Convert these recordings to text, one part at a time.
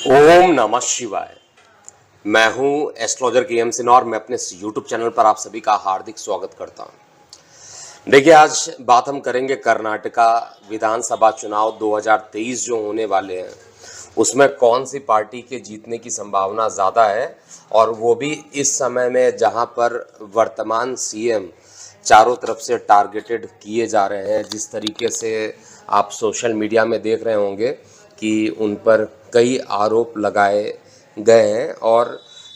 ओम नमः शिवाय। मैं हूं एस्ट्रोलॉजर के सिन्हा और मैं अपने यूट्यूब चैनल पर आप सभी का हार्दिक स्वागत करता हूं। देखिए, आज बात हम करेंगे कर्नाटका विधानसभा चुनाव 2023 जो होने वाले हैं, उसमें कौन सी पार्टी के जीतने की संभावना ज़्यादा है, और वो भी इस समय में जहां पर वर्तमान सीएम चारों तरफ से टारगेटेड किए जा रहे हैं। जिस तरीके से आप सोशल मीडिया में देख रहे होंगे कि उन पर कई आरोप लगाए गए हैं और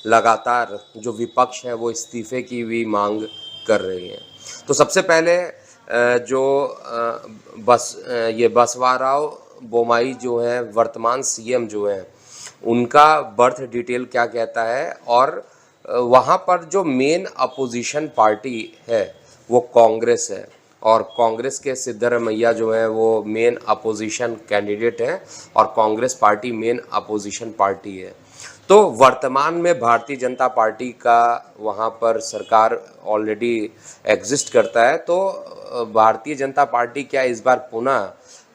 लगातार जो विपक्ष है वो इस्तीफे की भी मांग कर रही है। तो सबसे पहले ये बसवाराव बोम्मई जो है, वर्तमान सीएम जो है, उनका बर्थ डिटेल क्या कहता है, और वहाँ पर जो मेन अपोजिशन पार्टी है वो कांग्रेस है, और कांग्रेस के सिद्धरमैया जो है वो मेन अपोजिशन कैंडिडेट है और Congress party main opposition party है। तो वर्तमान में भारतीय जनता पार्टी का वहाँ पर सरकार ऑलरेडी एग्जिस्ट करता है। तो भारतीय जनता पार्टी क्या इस बार पुनः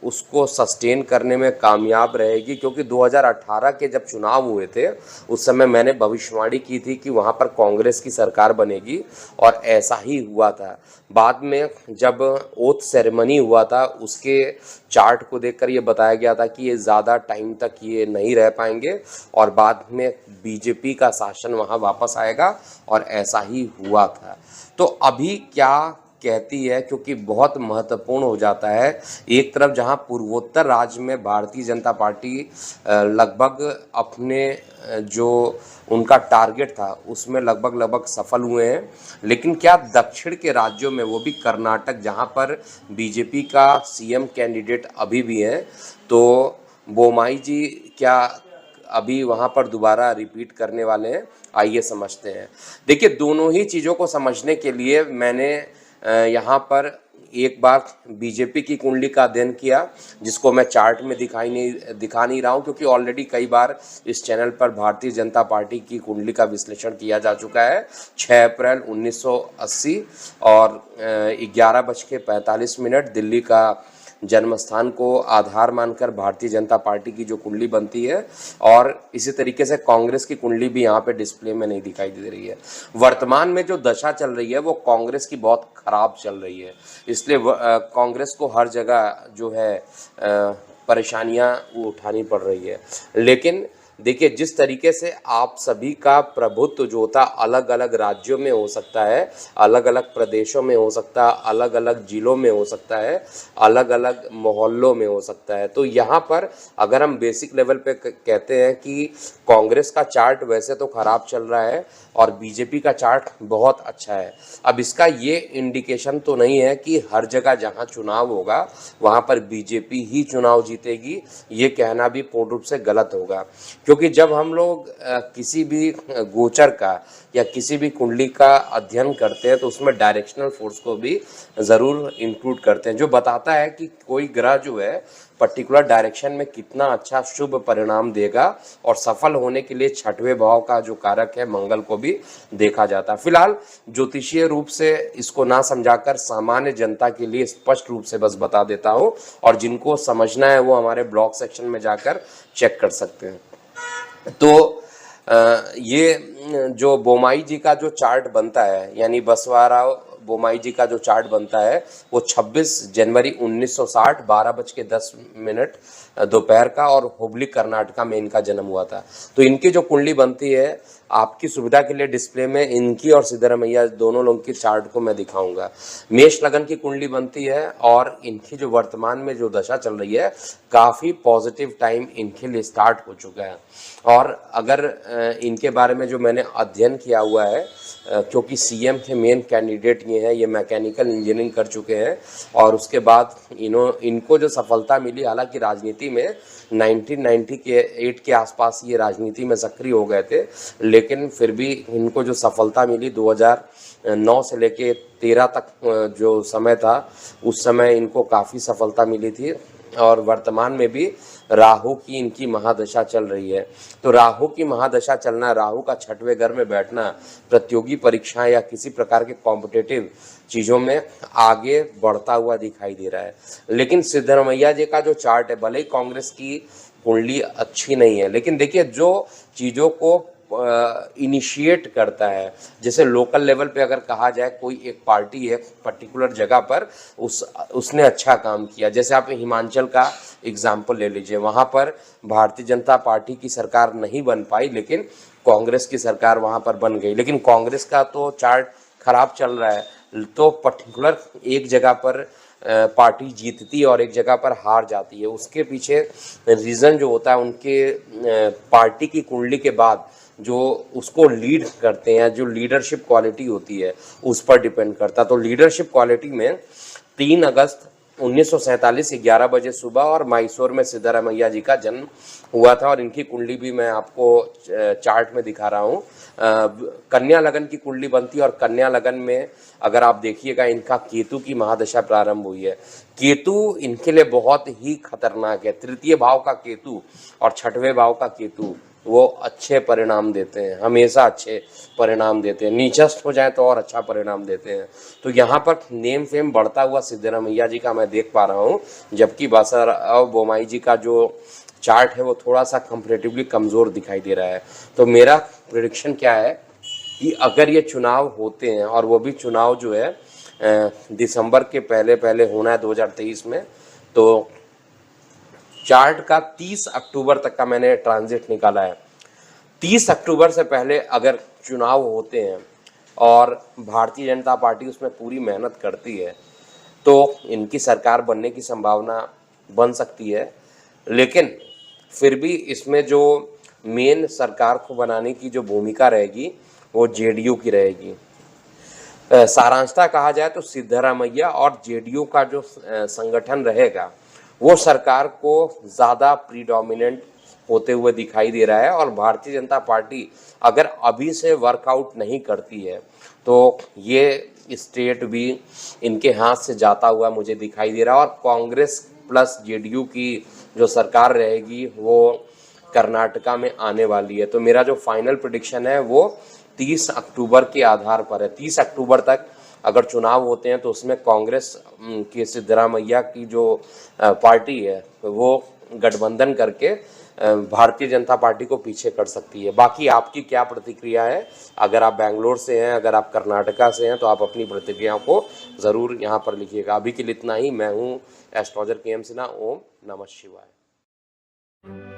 उसको सस्टेन करने में कामयाब रहेगी? क्योंकि 2018 के जब चुनाव हुए थे उस समय मैंने भविष्यवाणी की थी कि वहाँ पर कांग्रेस की सरकार बनेगी, और ऐसा ही हुआ था। बाद में जब ओथ सेरेमनी हुआ था उसके चार्ट को देखकर ये बताया गया था कि ये ज़्यादा टाइम तक ये नहीं रह पाएंगे और बाद में बीजेपी का शासन वहाँ वापस आएगा, और ऐसा ही हुआ था। तो अभी क्या कहती है, क्योंकि बहुत महत्वपूर्ण हो जाता है। एक तरफ जहां पूर्वोत्तर राज्य में भारतीय जनता पार्टी लगभग अपने जो उनका टारगेट था उसमें लगभग सफल हुए हैं, लेकिन क्या दक्षिण के राज्यों में, वो भी कर्नाटक जहां पर बीजेपी का सीएम कैंडिडेट अभी भी है, तो बोम्मई जी क्या अभी वहाँ पर दोबारा रिपीट करने वाले हैं? आइए समझते हैं। देखिए, दोनों ही चीज़ों को समझने के लिए मैंने यहाँ पर एक बार बीजेपी की कुंडली का अध्ययन किया, जिसको मैं चार्ट में दिखा नहीं रहा हूँ, क्योंकि ऑलरेडी कई बार इस चैनल पर भारतीय जनता पार्टी की कुंडली का विश्लेषण किया जा चुका है। 6 अप्रैल 1980 और 11:45 दिल्ली का जन्म स्थान को आधार मानकर भारतीय जनता पार्टी की जो कुंडली बनती है, और इसी तरीके से कांग्रेस की कुंडली भी यहाँ पे डिस्प्ले में नहीं दिखाई दे रही है। वर्तमान में जो दशा चल रही है वो कांग्रेस की बहुत खराब चल रही है, इसलिए कांग्रेस को हर जगह जो है परेशानियाँ उठानी पड़ रही है। लेकिन देखिए, जिस तरीके से आप सभी का प्रभुत्व जो होता अलग अलग राज्यों में हो सकता है, अलग अलग प्रदेशों में हो सकता है, अलग अलग जिलों में हो सकता है, अलग अलग मोहल्लों में हो सकता है। तो यहाँ पर अगर हम बेसिक लेवल पे कहते हैं कि कांग्रेस का चार्ट वैसे तो खराब चल रहा है और बीजेपी का चार्ट बहुत अच्छा है। अब इसका ये इंडिकेशन तो नहीं है कि हर जगह जहाँ चुनाव होगा वहाँ पर बीजेपी ही चुनाव जीतेगी, ये कहना भी पूर्ण रूप से गलत होगा। क्योंकि जब हम लोग किसी भी गोचर का या किसी भी कुंडली का अध्ययन करते हैं तो उसमें डायरेक्शनल फोर्स को भी ज़रूर इंक्लूड करते हैं, जो बताता है कि कोई ग्रह जो है पर्टिकुलर डायरेक्शन में कितना अच्छा शुभ परिणाम देगा, और सफल होने के लिए 6वें भाव का जो कारक है मंगल को भी देखा जाता है। फिलहाल ज्योतिषीय रूप से इसको ना समझाकर सामान्य जनता के लिए स्पष्ट रूप से बस बता देता हूँ, और जिनको समझना है वो हमारे ब्लॉग सेक्शन में जाकर चेक कर सकते हैं। तो ये जो बोम्मई जी का जो चार्ट बनता है, यानी बसवाराव बोम्मई जी का जो चार्ट बनता है वो 26 जनवरी 1960 12:10 दोपहर का, और हुबली कर्नाटका में इनका जन्म हुआ था। तो इनकी जो कुंडली बनती है, आपकी सुविधा के लिए डिस्प्ले में इनकी और सिद्धरमैया दोनों लोगों की चार्ट को मैं दिखाऊंगा। मेष लगन की कुंडली बनती है, और इनकी जो वर्तमान में जो दशा चल रही है, काफ़ी पॉजिटिव टाइम इनके लिए स्टार्ट हो चुका है। और अगर इनके बारे में जो मैंने अध्ययन किया हुआ है, क्योंकि सीएम के मेन कैंडिडेट ये हैं, ये मैकेनिकल इंजीनियरिंग कर चुके हैं, और उसके बाद इनको जो सफलता मिली, हालांकि राजनीति में 1998 के आसपास ये राजनीति में सक्रिय हो गए थे, लेकिन फिर भी इनको जो सफलता मिली 2009 से लेके 13 तक जो समय था, उस समय इनको काफ़ी सफलता मिली थी। और वर्तमान में भी राहु की इनकी महादशा चल रही है। तो राहु की महादशा चलना, राहु का 6वें घर में बैठना, प्रतियोगी परीक्षाएं या किसी प्रकार के कॉम्पिटिटिव चीज़ों में आगे बढ़ता हुआ दिखाई दे रहा है। लेकिन सिद्धरमैया जी का जो चार्ट है, भले ही कांग्रेस की कुंडली अच्छी नहीं है। लेकिन देखिए जो चीज़ों को इनिशिएट करता है, जैसे लोकल लेवल पे अगर कहा जाए कोई एक पार्टी है पर्टिकुलर जगह पर उसने अच्छा काम किया, जैसे आप हिमाचल का एग्जाम्पल ले लीजिए, वहाँ पर भारतीय जनता पार्टी की सरकार नहीं बन पाई लेकिन कांग्रेस की सरकार वहाँ पर बन गई। लेकिन कांग्रेस का तो चार्ट खराब चल रहा है, तो पर्टिकुलर एक जगह पर पार्टी जीतती है और एक जगह पर हार जाती है। उसके पीछे रीज़न जो होता है उनके पार्टी की कुंडली के बाद जो उसको लीड करते हैं, जो लीडरशिप क्वालिटी होती है उस पर डिपेंड करता है। तो लीडरशिप क्वालिटी में 3 अगस्त 1947 11 बजे सुबह और मैसूर में सिद्धरामैया जी का जन्म हुआ था और इनकी कुंडली भी मैं आपको चार्ट में दिखा रहा हूँ। कन्या लगन की कुंडली बनती है और कन्या लगन में अगर आप देखिएगा इनका केतु की महादशा प्रारंभ हुई है। केतु इनके लिए बहुत ही खतरनाक है। तृतीय भाव का केतु और छठवें भाव का केतु वो अच्छे परिणाम देते हैं, हमेशा अच्छे परिणाम देते हैं। नीचस्थ हो जाए तो और अच्छा परिणाम देते हैं। तो यहाँ पर नेम फेम बढ़ता हुआ सिद्धरामैया जी का मैं देख पा रहा हूँ, जबकि बासुराव बोम्मई जी का जो चार्ट है वो थोड़ा सा कंपैरेटिवली कमज़ोर दिखाई दे रहा है। तो मेरा प्रेडिक्शन क्या है कि अगर ये चुनाव होते हैं और वो भी चुनाव जो है दिसंबर के पहले पहले होना है 2023 में, तो चार्ट का 30 अक्टूबर तक का मैंने ट्रांजिट निकाला है। 30 अक्टूबर से पहले अगर चुनाव होते हैं और भारतीय जनता पार्टी उसमें पूरी मेहनत करती है तो इनकी सरकार बनने की संभावना बन सकती है। लेकिन फिर भी इसमें जो मेन सरकार को बनाने की जो भूमिका रहेगी वो जेडीयू की रहेगी। सारांशता कहा जाए तो सिद्धरामैया और जेडीयू का जो संगठन रहेगा वो सरकार को ज़्यादा प्रीडोमिनेंट होते हुए दिखाई दे रहा है। और भारतीय जनता पार्टी अगर अभी से वर्कआउट नहीं करती है तो ये स्टेट भी इनके हाथ से जाता हुआ मुझे दिखाई दे रहा है। और कांग्रेस प्लस जेडीयू की जो सरकार रहेगी वो कर्नाटका में आने वाली है। तो मेरा जो फाइनल प्रेडिक्शन है वो 30 अक्टूबर के आधार पर है। 30 अक्टूबर तक अगर चुनाव होते हैं तो उसमें कांग्रेस की सिद्धरामैया की जो पार्टी है वो गठबंधन करके भारतीय जनता पार्टी को पीछे कर सकती है। बाकी आपकी क्या प्रतिक्रिया है? अगर आप बेंगलोर से हैं, अगर आप कर्नाटका से हैं तो आप अपनी प्रतिक्रियाओं को ज़रूर यहाँ पर लिखिएगा। अभी के लिए इतना ही। मैं हूँ एस्ट्रोलॉजर के एम सिन्हा। ओम नमः शिवाय।